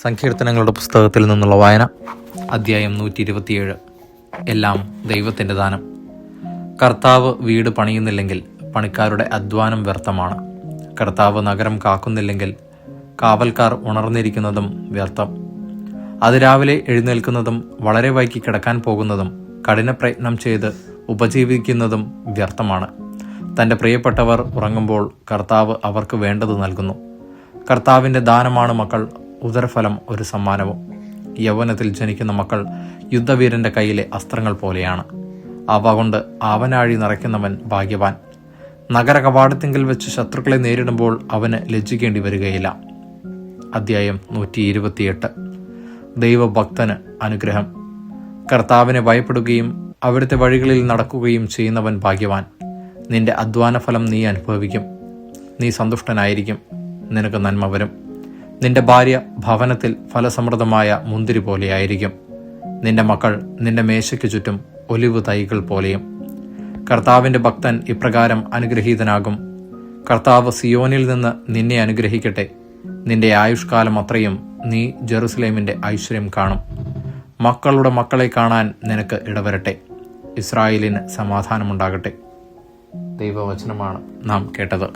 സങ്കീർത്തനങ്ങളുടെ പുസ്തകത്തിൽ നിന്നുള്ള വായന, അധ്യായം 127. എല്ലാം ദൈവത്തിൻ്റെ ദാനം. കർത്താവ് വീട് പണിയുന്നില്ലെങ്കിൽ പണിക്കാരുടെ അധ്വാനം വ്യർത്ഥമാണ്. കർത്താവ് നഗരം കാക്കുന്നില്ലെങ്കിൽ കാവൽക്കാർ ഉണർന്നിരിക്കുന്നതും വ്യർത്ഥം. അതിരാവിലെ എഴുന്നേൽക്കുന്നതും വളരെ വൈകി കിടക്കാൻ പോകുന്നതും കഠിന പ്രയത്നം ചെയ്ത് ഉപജീവിക്കുന്നതും വ്യർത്ഥമാണ്. തൻ്റെ പ്രിയപ്പെട്ടവർ ഉറങ്ങുമ്പോൾ കർത്താവ് അവർക്ക് വേണ്ടത് നൽകുന്നു. കർത്താവിൻ്റെ ദാനമാണ് മക്കൾ, ഉദരഫലം ഒരു സമ്മാനവും. യൗവനത്തിൽ ജനിക്കുന്ന മക്കൾ യുദ്ധവീരൻ്റെ കയ്യിലെ അസ്ത്രങ്ങൾ പോലെയാണ്. അവ കൊണ്ട് ആവനാഴി നിറയ്ക്കുന്നവൻ ഭാഗ്യവാൻ. നഗര കവാടത്തിങ്കിൽ വെച്ച് ശത്രുക്കളെ നേരിടുമ്പോൾ അവന് ലജ്ജിക്കേണ്ടി വരികയില്ല. അധ്യായം 128. ദൈവഭക്തന് അനുഗ്രഹം. കർത്താവിനെ ഭയപ്പെടുകയും അവിടുത്തെ വഴികളിൽ നടക്കുകയും ചെയ്യുന്നവൻ ഭാഗ്യവാൻ. നിന്റെ അധ്വാനഫലം നീ അനുഭവിക്കും. നീ സന്തുഷ്ടനായിരിക്കും, നിനക്ക് നന്മ വരും. നിന്റെ ഭാര്യ ഭവനത്തിൽ ഫലസമൃദ്ധമായ മുന്തിരി പോലെയായിരിക്കും. നിന്റെ മക്കൾ നിന്റെ മേശയ്ക്ക് ചുറ്റും ഒലിവ് തൈകൾ പോലെയും. കർത്താവിൻ്റെ ഭക്തൻ ഇപ്രകാരം അനുഗ്രഹീതനാകും. കർത്താവ് സിയോനിൽ നിന്ന് നിന്നെ അനുഗ്രഹിക്കട്ടെ. നിന്റെ ആയുഷ്കാലം അത്രയും നീ ജെറുസലേമിൻ്റെ ഐശ്വര്യം കാണും. മക്കളുടെ മക്കളെ കാണാൻ നിനക്ക് ഇടവരട്ടെ. ഇസ്രായേലിന് സമാധാനമുണ്ടാകട്ടെ. ദൈവവചനമാണ് നാം കേട്ടത്.